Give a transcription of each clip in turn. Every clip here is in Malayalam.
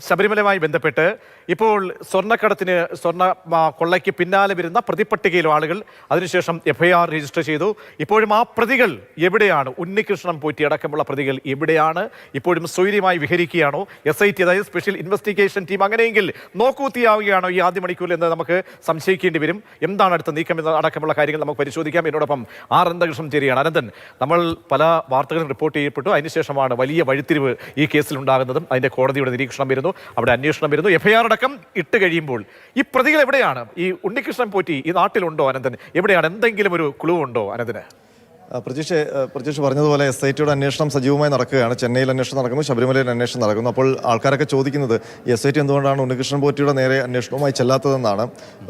ശബരിമലയുമായി ബന്ധപ്പെട്ട് ഇപ്പോൾ സ്വർണ്ണ കൊള്ളയ്ക്ക് പിന്നാലെ വരുന്ന പ്രതിപട്ടികയിലും ആളുകൾ അതിനുശേഷം FIR രജിസ്റ്റർ ചെയ്തു. ഇപ്പോഴും ആ പ്രതികൾ എവിടെയാണ്? ഉണ്ണികൃഷ്ണൻ പോറ്റി അടക്കമുള്ള പ്രതികൾ എവിടെയാണ്? ഇപ്പോഴും സ്വൈര്യമായി വിഹരിക്കുകയാണോ? SIT അതായത് സ്പെഷ്യൽ ഇൻവെസ്റ്റിഗേഷൻ ടീം അങ്ങനെയെങ്കിൽ നോക്കൂത്തിയാവുകയാണോ ഈ ആദ്യ മണിക്കൂറിൽ എന്ന് നമുക്ക് സംശയിക്കേണ്ടി വരും. എന്താണ് അടുത്ത നീക്കം എന്ന അടക്കമുള്ള കാര്യങ്ങൾ നമുക്ക് പരിശോധിക്കാം. എന്നോടൊപ്പം അനന്തകൃഷ്ണൻ ചേരുകയാണ്. അനന്തൻ, നമ്മൾ പല വാർത്തകളും റിപ്പോർട്ട് ചെയ്യപ്പെട്ടു. അതിനുശേഷമാണ് വലിയ വഴിത്തിരിവ് ഈ കേസിൽ ഉണ്ടാകുന്നതും അതിന്റെ കോടതിയുടെ നിരീക്ഷണം വരുന്നു, അവിടെ അന്വേഷണം വരുന്നു, FIR അടക്കം ഇട്ട് കഴിയുമ്പോൾ ഈ പ്രതികൾ എവിടെയാണ്? ഈ ഉണ്ണികൃഷ്ണൻ പോറ്റി ഈ നാട്ടിലുണ്ടോ? അനന്തൻ, എവിടെയാണ്? എന്തെങ്കിലും ഒരു ക്ലൂ ഉണ്ടോ അനന്തന്? പ്രതീക്ഷ പറഞ്ഞതുപോലെ SITയുടെ അന്വേഷണം സജീവമായി നടക്കുകയാണ്. ചെന്നൈയിൽ അന്വേഷണം നടക്കുന്നു, ശബരിമലയിൽ അന്വേഷണം നടക്കുന്നു. അപ്പോൾ ആൾക്കാരൊക്കെ ചോദിക്കുന്നത് SIT എന്തുകൊണ്ടാണ് ഉണ്ണികൃഷ്ണൻ പോറ്റിയുടെ നേരെ അന്വേഷണവുമായി ചെല്ലാത്തതെന്നാണ്.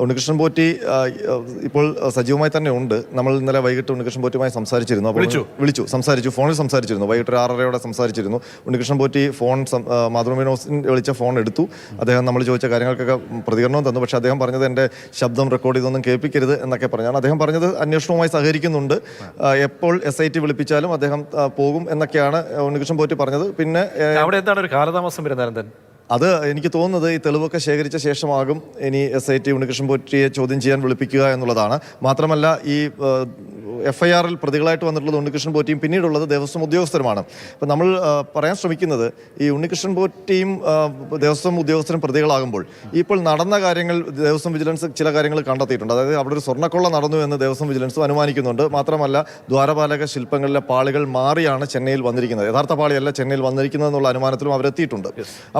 ഉണ്ണികൃഷ്ണൻ പോറ്റി ഇപ്പോൾ സജീവമായി തന്നെ ഉണ്ട്. നമ്മൾ ഇന്നലെ വൈകിട്ട് ഉണ്ണികൃഷ്ണൻ പോറ്റിയുമായി സംസാരിച്ചിരുന്നു. സംസാരിച്ചു, ഫോണിൽ സംസാരിച്ചിരുന്നു. വൈകിട്ട് 6:30 സംസാരിച്ചിരുന്നു. ഉണ്ണികൃഷ്ണൻ പോറ്റി മാതൃഭൂമി ന്യൂസിൽ വിളിച്ച ഫോൺ എടുത്തു. അദ്ദേഹം നമ്മൾ ചോദിച്ച കാര്യങ്ങൾക്കൊക്കെ പ്രതികരണവും തന്നു. പക്ഷേ അദ്ദേഹം പറഞ്ഞത് എൻ്റെ ശബ്ദം റെക്കോർഡ് ചെയ്തൊന്നും കേൾപ്പിക്കരുത് എന്നൊക്കെ പറഞ്ഞാണ്. അദ്ദേഹം പറഞ്ഞത് അന്വേഷണവുമായി സഹകരിക്കുന്നുണ്ട്, എപ്പോൾ SIT വിളിപ്പിച്ചാലും അദ്ദേഹം പോകും എന്നൊക്കെയാണ് ഉണ്ണികൃഷ്ണൻ പോറ്റി പറഞ്ഞത്. പിന്നെ അവിടെ എന്താണ് ഒരു കാലതാമസം വരുന്നത്? അത് എനിക്ക് തോന്നുന്നത് ഈ തെളിവൊക്കെ ശേഖരിച്ച ശേഷമാകും ഇനി SIT ഉണ്ണികൃഷ്ണൻ പോറ്റിയെ ചോദ്യം ചെയ്യാൻ വിളിപ്പിക്കുക എന്നുള്ളതാണ്. മാത്രമല്ല ഈ FIRൽ പ്രതികളായിട്ട് വന്നിട്ടുള്ളത് ഉണ്ണികൃഷ്ണൻ പോറ്റിയും പിന്നീടുള്ളത് ദേവസ്വം ഉദ്യോഗസ്ഥരുമാണ്. അപ്പം നമ്മൾ പറയാൻ ശ്രമിക്കുന്നത് ഈ ഉണ്ണികൃഷ്ണൻ പോറ്റിയും ദേവസ്വം ഉദ്യോഗസ്ഥരും പ്രതികളാകുമ്പോൾ ഇപ്പോൾ നടന്ന കാര്യങ്ങൾ ദേവസ്വം വിജിലൻസ് ചില കാര്യങ്ങൾ കണ്ടെത്തിയിട്ടുണ്ട്. അതായത് അവിടെ ഒരു സ്വർണ്ണക്കൊള്ള നടന്നു എന്ന് ദേവസ്വം വിജിലൻസും അനുമാനിക്കുന്നുണ്ട്. മാത്രമല്ല ദ്വാരപാലക ശില്പങ്ങളിലെ പാളികൾ മാറിയാണ് ചെന്നൈയിൽ വന്നിരിക്കുന്നത്, യഥാർത്ഥ പാളിയല്ല ചെന്നൈയിൽ വന്നിരിക്കുന്നത് എന്നുള്ള അനുമാനത്തിലും അവരെത്തിയിട്ടുണ്ട്.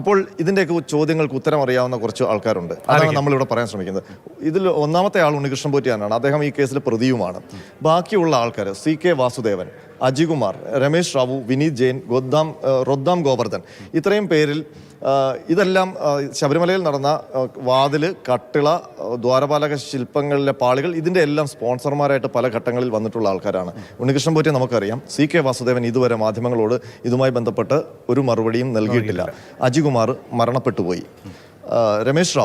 അപ്പോൾ ഇതിൻ്റെയൊക്കെ ചോദ്യങ്ങൾക്ക് ഉത്തരം അറിയാവുന്ന കുറച്ച് ആൾക്കാരുണ്ട്. അതാണ് നമ്മളിവിടെ പറയാൻ ശ്രമിക്കുന്നത്. ഇതിൽ ഒന്നാമത്തെ ആൾ ഉണ്ണികൃഷ്ണൻ പോറ്റിയാനാണ്. അദ്ദേഹം ഈ കേസിൽ പ്രതിയുമാണ്. ബാക്കിയുള്ള ആൾക്കാർ CK വാസുദേവൻ, അജികുമാർ, രമേശ് റാവു, വിനീത് ജെയിൻ, റൊദ്ദാം ഗോവർദ്ധൻ, ഇത്രയും പേരിൽ ഇതെല്ലാം ശബരിമലയിൽ നടന്ന വാതില്, കട്ടിള, ദ്വാരപാലക ശില്പങ്ങളിലെ പാളികൾ, ഇതിൻ്റെ എല്ലാം സ്പോൺസർമാരായിട്ട് പല ഘട്ടങ്ങളിൽ വന്നിട്ടുള്ള ആൾക്കാരാണ്. ഉണ്ണികൃഷ്ണൻ പോറ്റി നമുക്കറിയാം. CK വാസുദേവൻ ഇതുവരെ മാധ്യമങ്ങളോട് ഇതുമായി ബന്ധപ്പെട്ട് ഒരു മറുപടിയും നൽകിയിട്ടില്ല. അജികുമാർ മരണപ്പെട്ടുപോയി. രമേശ്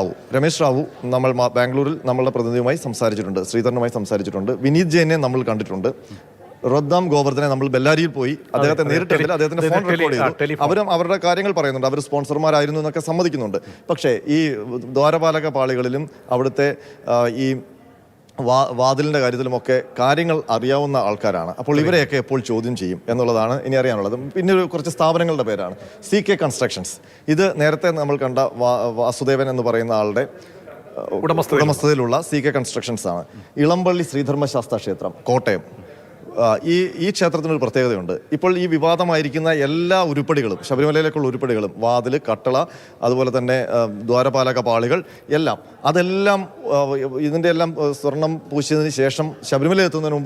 റാവു നമ്മൾ ബാംഗ്ലൂരിൽ നമ്മളുടെ പ്രതിനിധിയുമായി സംസാരിച്ചിട്ടുണ്ട്, ശ്രീധരനുമായി സംസാരിച്ചിട്ടുണ്ട്. വിനീത് ജെയിനെ നമ്മൾ കണ്ടിട്ടുണ്ട്. റൊദ്ദാം ഗോവർദ്ധനെ നമ്മൾ ബെല്ലാരിയിൽ പോയി അദ്ദേഹത്തെ നേരിട്ടില്ല, അദ്ദേഹത്തിന്റെ ഫോൺ റെക്കോർഡ് ചെയ്തു. അവരും അവരുടെ കാര്യങ്ങൾ പറയുന്നുണ്ട്, അവർ സ്പോൺസർമാരായിരുന്നു എന്നൊക്കെ സമ്മതിക്കുന്നുണ്ട്. പക്ഷേ ഈ ദ്വാരപാലക പാളികളിലും അവിടുത്തെ ഈ വാതിലിൻ്റെ കാര്യത്തിലുമൊക്കെ കാര്യങ്ങൾ അറിയാവുന്ന ആൾക്കാരാണ്. അപ്പോൾ ഇവരെയൊക്കെ എപ്പോൾ ചോദ്യം ചെയ്യും എന്നുള്ളതാണ് ഇനി അറിയാനുള്ളത്. പിന്നെ കുറച്ച് സ്ഥാപനങ്ങളുടെ പേരാണ്. CK കൺസ്ട്രക്ഷൻസ്, ഇത് നേരത്തെ നമ്മൾ കണ്ട വാസുദേവൻ എന്ന് പറയുന്ന ആളുടെ ഉടമസ്ഥതയിലുള്ള CK കൺസ്ട്രക്ഷൻസ് ആണ്. ഇളമ്പള്ളി ശ്രീധർമ്മശാസ്ത്ര ക്ഷേത്രം, കോട്ടയം. ഈ ക്ഷേത്രത്തിനൊരു പ്രത്യേകതയുണ്ട്. ഇപ്പോൾ ഈ വിവാദമായിരിക്കുന്ന എല്ലാ ഉരുപ്പടികളും, ശബരിമലയിലേക്കുള്ള ഉരുപ്പടികളും, വാതിൽ, കട്ടള, അതുപോലെ തന്നെ ദ്വാരപാലക പാളികൾ അതെല്ലാം ഇതിൻ്റെ എല്ലാം സ്വർണം പൂശിയതിന് ശേഷം ശബരിമല എത്തുന്നതിന്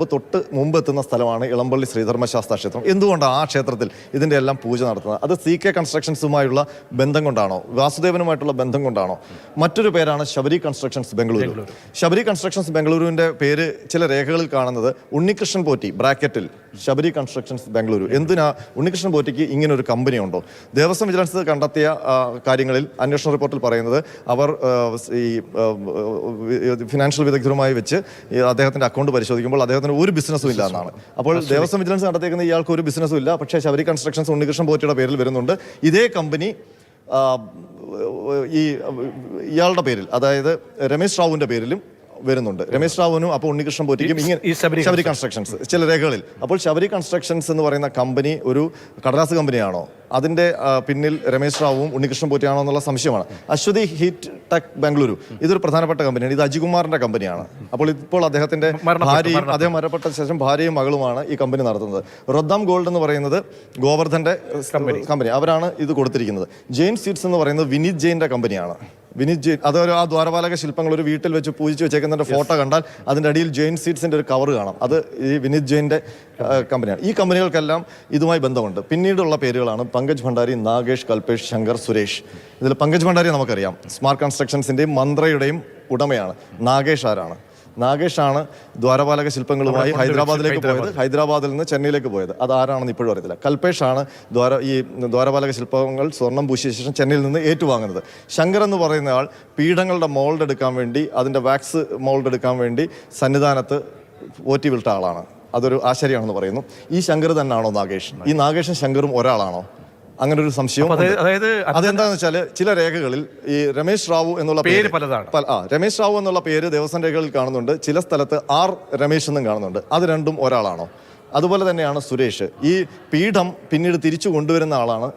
മുമ്പ് എത്തുന്ന സ്ഥലമാണ് ഇളമ്പള്ളി ശ്രീധർമ്മശാസ്ത്ര ക്ഷേത്രം. എന്തുകൊണ്ടാണ് ആ ക്ഷേത്രത്തിൽ ഇതിൻ്റെ എല്ലാം പൂജ നടത്തുന്നത്? അത് CK കൺസ്ട്രക്ഷൻസുമായുള്ള ബന്ധം കൊണ്ടാണോ? വാസുദേവനുമായിട്ടുള്ള ബന്ധം കൊണ്ടാണോ? മറ്റൊരു പേരാണ് ശബരി കൺസ്ട്രക്ഷൻസ് ബംഗളൂരു. ശബരി കൺസ്ട്രക്ഷൻസ് ബംഗളൂരുവിൻ്റെ പേര് ചില രേഖകളിൽ കാണുന്നത് ഉണ്ണികൃഷ്ണൻ പോറ്റി ബ്രാക്കറ്റിൽ ശബരി കൺസ്ട്രക്ഷൻസ് ബംഗളൂരു. എന്തിനാ ഉണ്ണികൃഷ്ണൻ പോറ്റിക്ക് ഇങ്ങനെ ഒരു കമ്പനി ഉണ്ടോ? ദേവസ്വം വിജിലൻസ് കണ്ടെത്തിയ കാര്യങ്ങളിൽ അന്വേഷണ റിപ്പോർട്ടിൽ പറയുന്നത് അവർ ഈ ഫിനാൻഷ്യൽ വിദഗ്ധരുമായി വെച്ച് അദ്ദേഹത്തിന്റെ അക്കൗണ്ട് പരിശോധിക്കുമ്പോൾ അദ്ദേഹത്തിന് ഒരു ബിസിനസ്സും ഇല്ല എന്നാണ്. അപ്പോൾ ദേവസ്വം വിജിലൻസ് നടത്തിയിരിക്കുന്ന ഇയാൾക്ക് ഒരു ബിസിനസ്സും ഇല്ല, പക്ഷേ ശബരി കൺസ്ട്രക്ഷൻസ് ഉണ്ണികൃഷ്ണൻ പോറ്റിയുടെ പേരിൽ വരുന്നുണ്ട്. ഇതേ കമ്പനി ഇയാളുടെ പേരിൽ, അതായത് രമേശ് റാവുവിന്റെ പേരിലും വരുന്നുണ്ട്. രമേശ് റാവുവിനും അപ്പോൾ ഉണ്ണികൃഷ്ണൻ പോറ്റിക്കും ഇങ്ങനെ ശബരി കൺസ്ട്രക്ഷൻസ് ചില രേഖകളിൽ. അപ്പോൾ ശബരി കൺസ്ട്രക്ഷൻസ് എന്ന് പറയുന്ന കമ്പനി ഒരു കടലാസ് കമ്പനിയാണോ? അതിൻ്റെ പിന്നിൽ രമേശ് റാവുവും ഉണ്ണികൃഷ്ണൻ പോറ്റിയാണോ എന്നുള്ള സംശയമാണ്. അശ്വതി ഹീറ്റ് ടെക് ബംഗളൂരു ഇതൊരു പ്രധാനപ്പെട്ട കമ്പനിയാണ്. ഇത് അജികുമാറിന്റെ കമ്പനിയാണ്. അപ്പോൾ ഇപ്പോൾ അദ്ദേഹത്തിന്റെ ഭാര്യയും, അദ്ദേഹം മരണപ്പെട്ട ശേഷം ഭാര്യയും മകളുമാണ് ഈ കമ്പനി നടത്തുന്നത്. റൊദ്ദാം ഗോൾഡ് എന്ന് പറയുന്നത് ഗോവർദ്ധന്റെ കമ്പനി, അവരാണ് ഇത് കൊടുത്തിരിക്കുന്നത്. ജെയിൻ സീഡ്സ് എന്ന് പറയുന്നത് വിനീത് ജെയിൻ്റെ കമ്പനിയാണ്. വിനീത് ജെയിൻ അതൊരു ആ ദ്വാരപാലക ശില്പങ്ങൾ ഒരു വീട്ടിൽ വെച്ച് പൂജിച്ച് വെച്ചേക്കുന്നതിന്റെ ഫോട്ടോ കണ്ടാൽ അതിൻ്റെ അടിയിൽ ജെയിൻ സീഡ്സിന്റെ ഒരു കവർ കാണാം. അത് ഈ വിനീത് ജെയിൻ്റെ കമ്പനിയാണ്. ഈ കമ്പനികൾക്കെല്ലാം ഇതുമായി ബന്ധമുണ്ട്. പിന്നീടുള്ള പേരുകളാണ് പങ്കജ് ഭണ്ഡാരി, നാഗേഷ്, കൽപേഷ്, ശങ്കർ, സുരേഷ്. ഇതിൽ പങ്കജ് ഭണ്ഡാരി നമുക്കറിയാം, സ്മാർട്ട് കൺസ്ട്രക്ഷൻസിന്റെയും മന്ത്രയുടെയും ഉടമയാണ്. നാഗേഷ് ആരാണ്? നാഗേഷാണ് ദ്വാരപാലക ശില്പങ്ങളുമായി ഹൈദരാബാദിലേക്ക് പോയത്, ഹൈദരാബാദിൽ നിന്ന് ചെന്നൈയിലേക്ക് പോയത്. അത് ആരാണെന്ന് ഇപ്പോഴും അറിയത്തില്ല. കൽപേഷാണ് ഈ ദ്വാരപാലക ശില്പങ്ങൾ സ്വർണം പൂശിയ ശേഷം ചെന്നൈയിൽ നിന്ന് ഏറ്റുവാങ്ങുന്നത്. ശങ്കർ എന്ന് പറയുന്ന ആൾ പീഠങ്ങളുടെ മോൾഡ് എടുക്കാൻ വേണ്ടി, അതിൻ്റെ വാക്സ് മോൾഡ് എടുക്കാൻ വേണ്ടി സന്നിധാനത്ത് പോറ്റി വിട്ട ആളാണ്. അതൊരു ആശ്ചര്യമാണെന്ന് പറയുന്നു. ഈ ശങ്കർ തന്നെയാണോ നാഗേഷ്? ഈ നാഗേഷും ശങ്കറും ഒരാളാണോ? അങ്ങനെ ഒരു സംശയം. അതായത് അതെന്താണെന്ന് വെച്ചാൽ ചില രേഖകളിൽ ഈ രമേശ് റാവു എന്നുള്ള പേര് പലതാണ്. രമേശ് റാവു എന്നുള്ള പേര് ദേവസ്വം രേഖകളിൽ കാണുന്നുണ്ട്, ചില സ്ഥലത്ത് ആർ രമേശ് എന്നും കാണുന്നുണ്ട്. അത് രണ്ടും ഒരാളാണോ? അതുപോലെ തന്നെയാണ് സുരേഷ്. ഈ പീഠം പിന്നീട് തിരിച്ചു കൊണ്ടുവരുന്ന ആളാണ്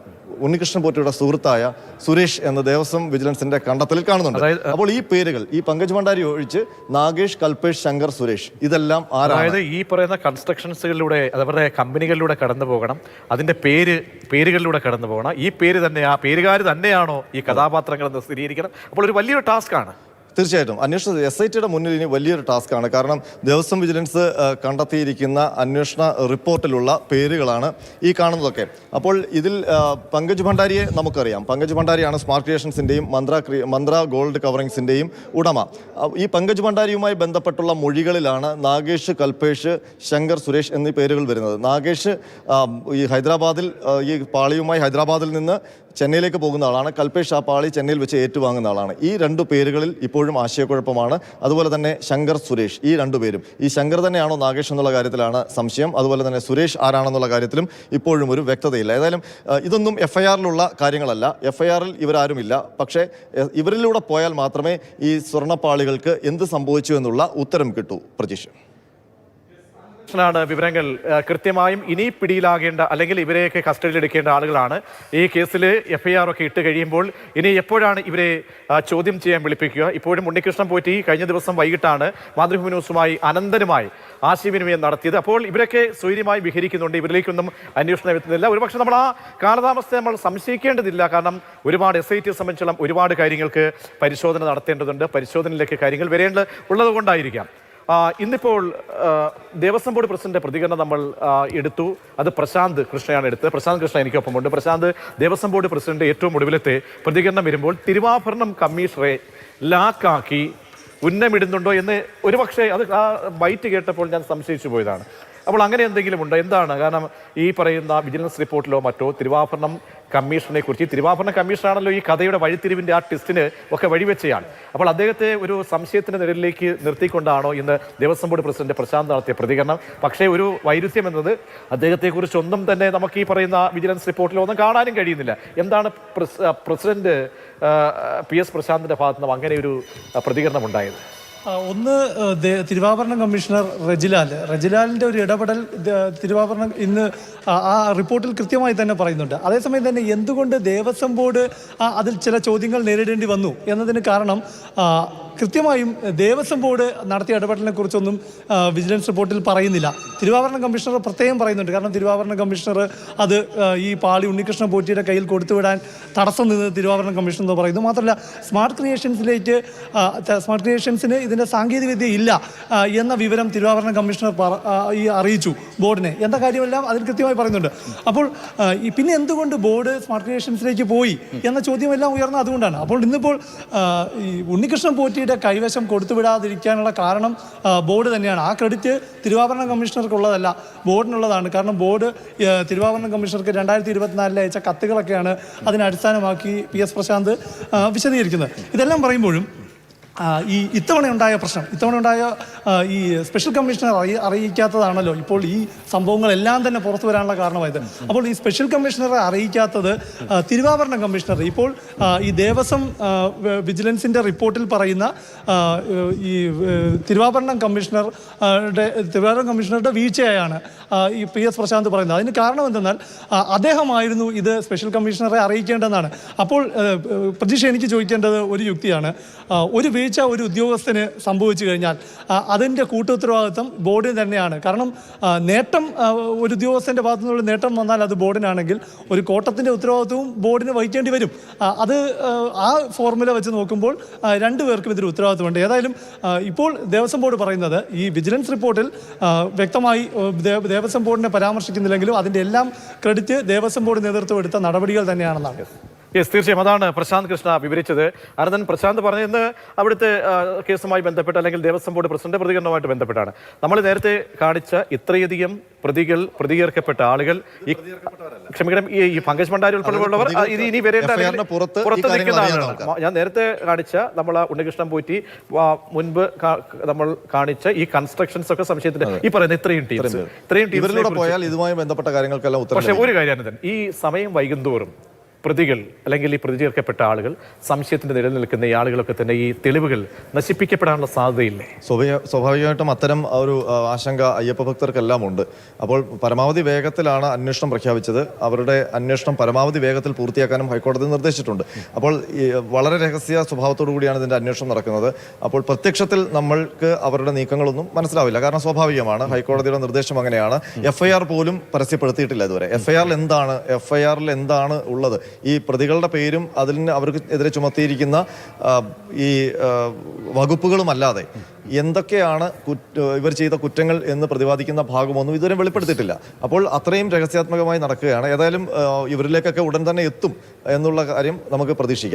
ഉണ്ണികൃഷ്ണൻ പോറ്റിയുടെ സുഹൃത്തായ സുരേഷ് എന്ന ദേവസ്വം വിജിലൻസിന്റെ കണ്ടെത്തലിൽ കാണുന്നുണ്ട്. അപ്പോൾ ഈ പേരുകൾ, ഈ പങ്കജ് ഭണ്ഡാരി ഒഴിച്ച് നാഗേഷ്, കൽപേഷ്, ശങ്കർ, സുരേഷ്, ഇതെല്ലാം ആരാണ്? അതായത് ഈ പറയുന്ന കൺസ്ട്രക്ഷൻസുകളിലൂടെ അവരുടെ കമ്പനികളിലൂടെ കടന്നു പോകണം, അതിന്റെ പേരുകളിലൂടെ കടന്നു പോകണം. ഈ പേര് തന്നെ, ആ പേരുകാർ തന്നെയാണോ ഈ കഥാപാത്രങ്ങൾ എന്ന് സ്ഥിരീകരിക്കണം. അപ്പോൾ ഒരു വലിയൊരു ടാസ്ക്കാണ്. തീർച്ചയായിട്ടും അന്വേഷണ SITയുടെ മുന്നിൽ ഇനി വലിയൊരു ടാസ്ക്കാണ്. കാരണം ദേവസ്വം വിജിലൻസ് കണ്ടെത്തിയിരിക്കുന്ന അന്വേഷണ റിപ്പോർട്ടിലുള്ള പേരുകളാണ് ഈ കാണുന്നതൊക്കെ. അപ്പോൾ ഇതിൽ പങ്കജ് ഭണ്ഡാരിയെ നമുക്കറിയാം. പങ്കജ് ഭണ്ഡാരിയാണ് സ്മാർട്ട് ക്രിയേഷൻസിൻ്റെയും മന്ത്ര ഗോൾഡ് കവറിങ്സിൻ്റെയും ഉടമ. ഈ പങ്കജ് ഭണ്ഡാരിയുമായി ബന്ധപ്പെട്ടുള്ള മൊഴികളിലാണ് നാഗേഷ്, കൽപേഷ്, ശങ്കർ, സുരേഷ് എന്നീ പേരുകൾ വരുന്നത്. നാഗേഷ് ഈ ഹൈദരാബാദിൽ ഈ പാളിയുമായി ഹൈദരാബാദിൽ നിന്ന് ചെന്നൈയിലേക്ക് പോകുന്ന ആളാണ്. കൽപേഷ് ആ പാളി ചെന്നൈയിൽ വെച്ച് ഏറ്റുവാങ്ങുന്ന ആളാണ്. ഈ രണ്ടു പേരുകളിൽ ഇപ്പോഴും ആശയക്കുഴപ്പമാണ്. അതുപോലെ തന്നെ ശങ്കർ, സുരേഷ്, ഈ രണ്ടുപേരും, ഈ ശങ്കർ തന്നെയാണോ നാഗേഷ് എന്നുള്ള കാര്യത്തിലാണ് സംശയം. അതുപോലെ തന്നെ സുരേഷ് ആരാണെന്നുള്ള കാര്യത്തിലും ഇപ്പോഴും ഒരു വ്യക്തതയില്ല. ഏതായാലും ഇതൊന്നും FIRലുള്ള കാര്യങ്ങളല്ല. FIRൽ ഇവരാരുമില്ല. പക്ഷേ ഇവരിലൂടെ പോയാൽ മാത്രമേ ഈ സ്വർണ്ണപ്പാളികൾക്ക് എന്ത് സംഭവിച്ചു എന്നുള്ള ഉത്തരം കിട്ടൂ. പ്രതീക്ഷ ാണ് വിവരങ്ങൾ കൃത്യമായും ഇനി പിടിയിലാകേണ്ട അല്ലെങ്കിൽ ഇവരെയൊക്കെ കസ്റ്റഡിയിൽ എടുക്കേണ്ട ആളുകളാണ്. ഈ കേസിൽ FIR ഒക്കെ ഇട്ട് കഴിയുമ്പോൾ ഇനി എപ്പോഴാണ് ഇവരെ ചോദ്യം ചെയ്യാൻ വിളിപ്പിക്കുക? ഇപ്പോഴും ഉണ്ണികൃഷ്ണൻ പോറ്റി കഴിഞ്ഞ ദിവസം വൈകിട്ടാണ് മാതൃഭൂമി ന്യൂസുമായി അനന്തരമായി ആശയവിനിമയം നടത്തിയത്. അപ്പോൾ ഇവരൊക്കെ സ്വൈര്യമായി വിഹരിക്കുന്നുണ്ട്, ഇവരിലേക്കൊന്നും അന്വേഷണം എത്തുന്നില്ല. ഒരുപക്ഷെ നമ്മൾ ആ കാലതാമസത്തെ നമ്മൾ സംശയിക്കേണ്ടതില്ല. കാരണം ഒരുപാട് SITയെ സംബന്ധിച്ചുള്ള ഒരുപാട് കാര്യങ്ങൾക്ക് പരിശോധന നടത്തേണ്ടതുണ്ട്, പരിശോധനയിലേക്ക് കാര്യങ്ങൾ ഉള്ളത് കൊണ്ടായിരിക്കാം. ഇന്നിപ്പോൾ ദേവസ്വം ബോർഡ് പ്രസിഡന്റ് പ്രതികരണം നമ്മൾ എടുത്തു. അത് പ്രശാന്ത് കൃഷ്ണയാണ് എടുത്തത്. പ്രശാന്ത് കൃഷ്ണ എനിക്കൊപ്പമുണ്ട്. പ്രശാന്ത്, ദേവസ്വം ബോർഡ് പ്രസിഡന്റ് ഏറ്റവും ഒടുവിലത്തെ പ്രതികരണം വരുമ്പോൾ തിരുവാഭരണം കമ്മീഷണറെ ലാക്കാക്കി ഉന്നമിടുന്നുണ്ടോ എന്ന് ഒരുപക്ഷെ അത് ആ ബൈറ്റ് കേട്ടപ്പോൾ ഞാൻ സംശയിച്ചു പോയതാണ്. അപ്പോൾ അങ്ങനെ എന്തെങ്കിലും ഉണ്ടോ? എന്താണ്? കാരണം ഈ പറയുന്ന വിജിലൻസ് റിപ്പോർട്ടിലോ മറ്റോ തിരുവാഭരണം കമ്മീഷനെ കുറിച്ച്, തിരുവാഭരണ കമ്മീഷനാണല്ലോ ഈ കഥയുടെ വഴിത്തിരിവിൻ്റെ ആ ട്വിസ്റ്റിന് ഒക്കെ വഴിവെച്ചയാണ്. അപ്പോൾ അദ്ദേഹത്തെ ഒരു സംശയത്തിൻ്റെ നിഴലിലേക്ക് നിർത്തിക്കൊണ്ടാണോ ഇന്ന് ദേവസ്വം ബോർഡ് പ്രസിഡന്റ് പ്രശാന്ത് നടത്തിയ പ്രതികരണം? പക്ഷേ ഒരു വൈരുദ്ധ്യം എന്നത് അദ്ദേഹത്തെക്കുറിച്ചൊന്നും തന്നെ നമുക്ക് ഈ പറയുന്ന വിജിലൻസ് റിപ്പോർട്ടിലൊന്നും കാണാനും കഴിയുന്നില്ല. എന്താണ് പ്രസിഡന്റ് PS പ്രശാന്തിൻ്റെ ഭാഗത്തു നിന്നും അങ്ങനെ ഒരു പ്രതികരണം ഉണ്ടായത്? ഒന്ന്, തിരുവാഭരണം കമ്മീഷണർ റെജിലാലിൻ്റെ ഒരു ഇടപെടൽ തിരുവാഭരണം ഇന്ന് ആ റിപ്പോർട്ടിൽ കൃത്യമായി തന്നെ പറയുന്നുണ്ട്. അതേസമയം തന്നെ എന്തുകൊണ്ട് ദേവസ്വം ബോർഡ് അതിൽ ചില ചോദ്യങ്ങൾ നേരിടേണ്ടി വന്നു എന്നതിന് കാരണം കൃത്യമായും ദേവസ്വം ബോർഡ് നടത്തിയ ഇടപെടലിനെ കുറിച്ചൊന്നും വിജിലൻസ് റിപ്പോർട്ടിൽ പറയുന്നില്ല. തിരുവാഭരണം കമ്മീഷണർ പ്രത്യേകം പറയുന്നുണ്ട്. കാരണം തിരുവാഭരണം കമ്മീഷണർ അത് ഈ പാളി ഉണ്ണികൃഷ്ണൻ പോറ്റിയുടെ കയ്യിൽ കൊടുത്തുവിടാൻ തടസ്സം നിന്ന് തിരുവാഭരണം കമ്മീഷണർ എന്ന് പറയുന്നു. മാത്രമല്ല സ്മാർട്ട് ക്രിയേഷൻസിന് ഇതിൻ്റെ സാങ്കേതികവിദ്യ ഇല്ല എന്ന വിവരം തിരുവാഭരണം കമ്മീഷണർ അറിയിച്ചു ബോർഡിനെ എന്ന കാര്യമെല്ലാം അതിൽ കൃത്യമായി പറയുന്നുണ്ട്. അപ്പോൾ പിന്നെ എന്തുകൊണ്ട് ബോർഡ് സ്മാർട്ട് ക്രിയേഷൻസിലേക്ക് പോയി എന്ന ചോദ്യമെല്ലാം ഉയർന്നത് അതുകൊണ്ടാണ്. അപ്പോൾ ഇന്നിപ്പോൾ ഈ ഉണ്ണികൃഷ്ണൻ പോറ്റി കൈവശം കൊടുത്തുവിടാതിരിക്കാനുള്ള കാരണം ബോർഡ് തന്നെയാണ്. ആ ക്രെഡിറ്റ് തിരുവാഭരണം കമ്മീഷണർക്കുള്ളതല്ല, ബോർഡിനുള്ളതാണ്. കാരണം ബോർഡ് തിരുവാഭരണം കമ്മീഷണർക്ക് 2024 അയച്ച കത്തുകളൊക്കെയാണ് അതിനെ അടിസ്ഥാനമാക്കി PS പ്രശാന്ത് വിശദീകരിക്കുന്നത്. ഇതെല്ലാം പറയുമ്പോഴും ഇത്തവണ ഉണ്ടായ ഈ സ്പെഷ്യൽ കമ്മീഷണർ അറിയിക്കാത്തതാണല്ലോ ഇപ്പോൾ ഈ സംഭവങ്ങളെല്ലാം തന്നെ പുറത്തു വരാനുള്ള കാരണമായത്. അപ്പോൾ ഈ സ്പെഷ്യൽ കമ്മീഷണറെ അറിയിക്കാത്തത് തിരുവാഭരണം കമ്മീഷണർ ഇപ്പോൾ ഈ ദേവസ്വം വിജിലൻസിൻ്റെ റിപ്പോർട്ടിൽ പറയുന്ന ഈ തിരുവാഭരണം കമ്മീഷണറുടെ വീഴ്ചയായാണ് ഈ PS പ്രശാന്ത് പറയുന്നത്. അതിന് കാരണം എന്തെന്നാൽ അദ്ദേഹമായിരുന്നു ഇത് സ്പെഷ്യൽ കമ്മീഷണറെ അറിയിക്കേണ്ടതെന്നാണ്. അപ്പോൾ പ്രതീക്ഷ എനിക്ക് ചോദിക്കേണ്ടത് ഒരു യുക്തിയാണ്. ഒരു വീഴ്ച ഒരു ഉദ്യോഗസ്ഥന് സംഭവിച്ചു കഴിഞ്ഞാൽ അതിൻ്റെ കൂട്ടുത്തരവാദിത്വം ബോർഡിന് തന്നെയാണ്. കാരണം നേട്ടം ഒരു ഉദ്യോഗസ്ഥൻ്റെ ഭാഗത്തു നിന്നുള്ള നേട്ടം വന്നാൽ അത് ബോർഡിനാണെങ്കിൽ ഒരു കോട്ടത്തിൻ്റെ ഉത്തരവാദിത്വവും ബോർഡിന് വഹിക്കേണ്ടി വരും. അത് ആ ഫോർമുല വെച്ച് നോക്കുമ്പോൾ രണ്ടുപേർക്കും ഇതിൽ ഉത്തരവാദിത്വമുണ്ട്. ഏതായാലും ഇപ്പോൾ ദേവസ്വം ബോർഡ് പറയുന്നത് ഈ വിജിലൻസ് റിപ്പോർട്ടിൽ വ്യക്തമായി ദേവസ്വം ബോർഡിനെ പരാമർശിക്കുന്നില്ലെങ്കിലും അതിൻ്റെ എല്ലാം ക്രെഡിറ്റ് ദേവസ്വം ബോർഡ് നേതൃത്വം എടുത്ത നടപടികൾ തന്നെയാണെന്നാണ്. യെസ്, തീർച്ചയായും അതാണ് പ്രശാന്ത് കൃഷ്ണ വിവരിച്ചത്. അനന്തൻ, പ്രശാന്ത് പറഞ്ഞത് അവിടുത്തെ കേസുമായി ബന്ധപ്പെട്ട് അല്ലെങ്കിൽ ദേവസ്വം ബോർഡ് പ്രസിഡന്റ് പ്രതികരണവുമായിട്ട് ബന്ധപ്പെട്ടാണ്. നമ്മൾ നേരത്തെ കാണിച്ച ഇത്രയധികം പ്രതികരിക്കപ്പെട്ട ആളുകൾ, ക്ഷമിക്കണം, ഈ പങ്കജ് ഭണ്ഡാരി ഉൾപ്പെടെയുള്ളവർ ഇനി വരേണ്ട പുറത്ത് നിൽക്കുന്ന ആളുകളാണ്. ഞാൻ നേരത്തെ കാണിച്ച നമ്മൾ ഉണ്ണികൃഷ്ണൻ പോറ്റി മുൻപ് നമ്മൾ കാണിച്ച ഈ കൺസ്ട്രക്ഷൻസ് ഒക്കെ സംശയത്തിന് ഈ പറയുന്ന ഇത്രയും ഇവരിലൂടെ പോയാൽ ഇതുമായി ബന്ധപ്പെട്ട കാര്യങ്ങൾക്കെല്ലാം ഉത്തരം. പക്ഷേ ഒരു കാര്യമാണ്, ഈ സമയം വൈകുന്തോറും പ്രതികൾ അല്ലെങ്കിൽ ഈ പ്രതി ചേർക്കപ്പെട്ട ആളുകൾ, സംശയത്തിന്റെ നിലയിൽ നിൽക്കുന്ന ഈ ആളുകളൊക്കെ തന്നെ ഈ തെളിവുകൾ നശിപ്പിക്കപ്പെടാനുള്ള സാധ്യതയില്ലേ? സ്വാഭാവികമായിട്ടും അത്തരം ഒരു ആശങ്ക അയ്യപ്പ ഭക്തർക്കെല്ലാം ഉണ്ട്. അപ്പോൾ പരമാവധി വേഗത്തിലാണ് അന്വേഷണം പ്രഖ്യാപിച്ചത്. അവരുടെ അന്വേഷണം പരമാവധി വേഗത്തിൽ പൂർത്തിയാക്കാനും ഹൈക്കോടതി നിർദ്ദേശിച്ചിട്ടുണ്ട്. അപ്പോൾ വളരെ രഹസ്യ സ്വഭാവത്തോടു കൂടിയാണ് ഇതിന്റെ അന്വേഷണം നടക്കുന്നത്. അപ്പോൾ പ്രത്യക്ഷത്തിൽ നമ്മൾക്ക് അവരുടെ നീക്കങ്ങളൊന്നും മനസ്സിലാവില്ല. കാരണം സ്വാഭാവികമാണ്, ഹൈക്കോടതിയുടെ നിർദ്ദേശം അങ്ങനെയാണ്. FIR പോലും പരസ്യപ്പെടുത്തിയിട്ടില്ല ഇതുവരെ. FIRൽ എന്താണ് ഉള്ളത്, ഈ പ്രതികളുടെ പേരും അവർക്ക് എതിരെ ചുമത്തിയിരിക്കുന്ന ഈ വകുപ്പുകളും അല്ലാതെ എന്തൊക്കെയാണ് ഇവർ ചെയ്ത കുറ്റങ്ങൾ എന്ന് പ്രതിപാദിക്കുന്ന ഭാഗമൊന്നും ഇതുവരെ വെളിപ്പെടുത്തിയിട്ടില്ല. അപ്പോൾ അത്രയും രഹസ്യാത്മകമായി നടക്കുകയാണ്. ഏതായാലും ഇവരിലേക്കൊക്കെ ഉടൻ തന്നെ എത്തും എന്നുള്ള കാര്യം നമുക്ക് പ്രതീക്ഷിക്കാം.